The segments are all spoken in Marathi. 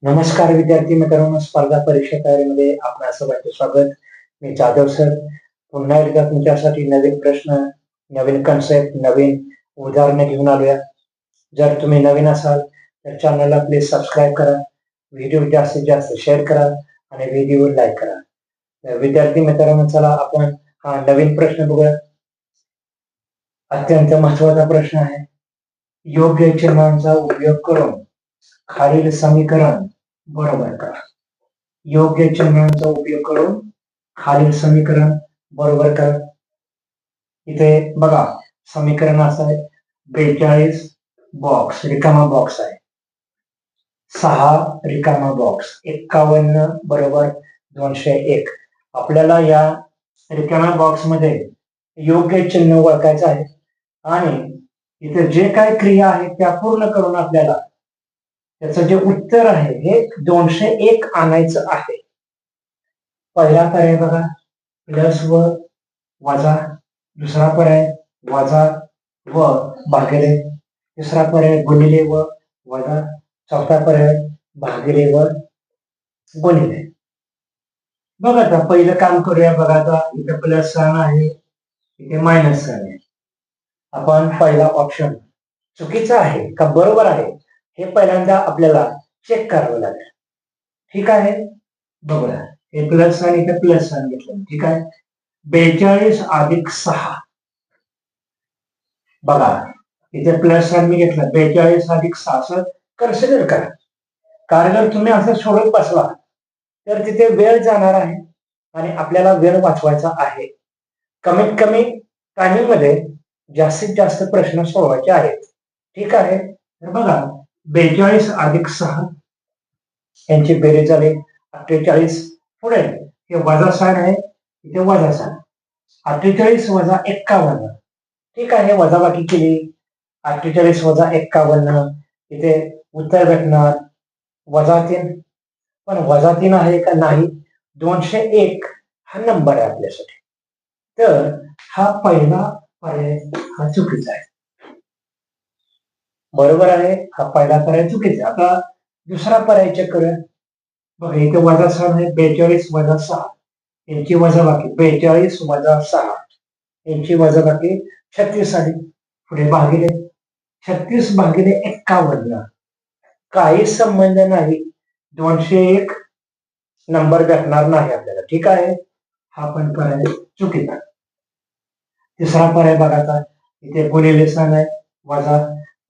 नमस्कार विद्यार्थी मित्रांनो, स्पर्धा परीक्षा तयारीमध्ये आपणा सर्वांचे स्वागत. मी जाधव सर पुन्हा एकदा तुमच्यासाठी नवीन प्रश्न, नवीन कन्सेप्ट, नवीन उदाहरणे घेऊन आलोया. जर तुम्ही नवीन असाल तर चॅनलला प्लीज सबस्क्राईब करा, व्हिडिओ जास्तीत जास्त शेअर करा आणि व्हिडिओ लाईक करा. विद्यार्थी मित्रांनो, चला आपण हा नवीन प्रश्न बघूया. अत्यंत महत्वाचा प्रश्न आहे. योग्य चिन्हांचा उपयोग करून खालील समीकरण बरोबर करा. योग्य चिन्हांचा उपयोग करून खालील समीकरण बरोबर करा. इथे बघा समीकरण असं आहे, 42 बॉक्स रिकामा बॉक्स आहे, 6 रिकामा बॉक्स, 51 बरोबर 201. आपल्याला या रिकाम्या बॉक्स मध्ये योग्य चिन्ह ओळखायचं आहे आणि इथे जे काही क्रिया आहेत त्या पूर्ण करून आपल्याला त्याचं जे उत्तर आहे हे 201 आणायचं आहे. पहिला पर्याय बघा, प्लस व वजा. दुसरा पर्याय वजा व भागिले. तिसरा पर्याय गुणिले व वजा. चौथा पर्याय भागिले व गुणिले. बघा आता पहिलं काम करूया. बघा आता इथे प्लस साइन आहे, इथे मायनस साइन आहे. आपण पहिला ऑप्शन चुकीचा आहे का बरोबर आहे हे पहिल्यांदा आपल्याला चेक करावं लागेल. ठीक आहे, बघूया. हे प्लस साइन, इथे प्लस साइन घेतलं. ठीक आहे, 42 अधिक 6. बघा इथे प्लस साइन मी घेतलं, 42 अधिक 6 असं कन्सिडर करा. कारण जर तुम्ही असं सोडत बसला तर तिथे वेळ जाणार आहे आणि आपल्याला वेळ वाचवायचा आहे. कमीत कमी टायमिंग मध्ये जास्तीत जास्त प्रश्न सोडवायचे आहेत. ठीक आहे, तर बघा 42 अधिक 6 यांची बेरीज झाली 48. पुढे हे वजा साइन आहे, इथे वजा साइन. 48 वजा 51. ठीक आहे, वजाबाकी केली. 48 वजा 51, इथे उत्तर भेटणार वजा 3. पण वजा 3 आहे का नाही, 201 हा नंबर आहे आपल्यासाठी. तर हा पहिला पर्याय हा चुकीचा आहे. बरोबर आहे, हा पहिला पर्याय चुकीचा. आता दुसरा पर्याय चेक करूया. बघा इथे वजा 6 आहे, 42 वजा 6 यांची वजाबाकी. 42 वजा 6 यांची वजाबाकी 36 आली. पुढे भागिले. 36 भागिले 51 काही संबंध नाही, 201 नंबर भेटणार नाही आपल्याला. ठीक आहे, हा पण पर्याय चुकीचा. तिसरा पर्याय बघायचा, इथे गुणिले साइन आहे, वजा.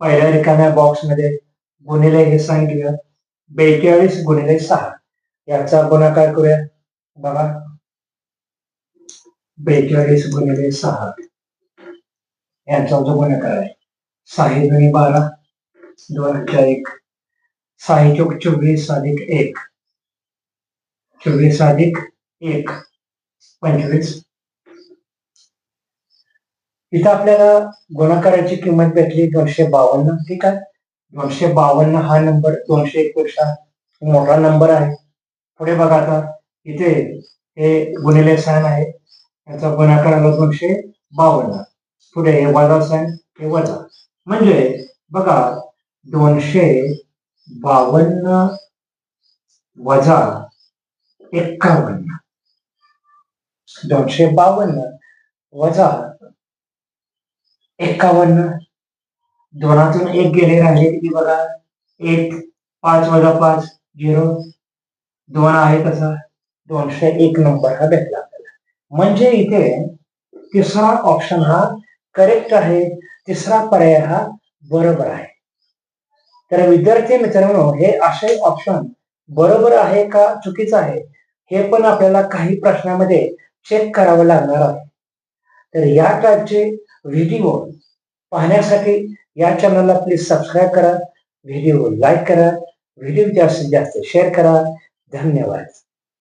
पहिल्या रिकाम्या बॉक्स मध्ये गुणिले हे साइन घेऊया. 42 गुणिले 6 याचा गुणाकार करूया. बघा 42 गुणिले 6 यांचा जो गुणाकार आहे, 6 दुनी 12, 2 1, 6 चौक 24 अधिक 1, 24 अधिक 1 25. इथं आपल्याला गुणाकाराची किंमत भेटली 252. ठीक आहे, 252 हा नंबर 201 पेक्षा मोठा नंबर आहे. पुढे बघा आता इथे हे गुणिले साइन आहे, याचा गुणाकार आला 252. पुढे हे वजा साइन, हे वजा. म्हणजे बघा 252 वजा 51. 252 वजा 51, दोनातून एक गेले, राहिले किती बघा, 1. 5 वजा 5 0, 2 आहे तसा 201 नंबर हा भेटला आपल्याला. म्हणजे इथे तिसरा ऑप्शन हा करेक्ट आहे, तिसरा पर्याय हा बरोबर आहे. तर विद्यार्थी मित्रांनो, हे असे ऑप्शन बरोबर आहे का चुकीचं आहे हे पण आपल्याला काही प्रश्नामध्ये चेक करावं लागणार आहे. तर या टाईपचे व्हिडिओ पाहण्यासाठी या चॅनलला प्लीज सबस्क्राईब करा, व्हिडिओ लाईक करा, व्हिडिओ जास्तीत जास्त शेअर करा. धन्यवाद.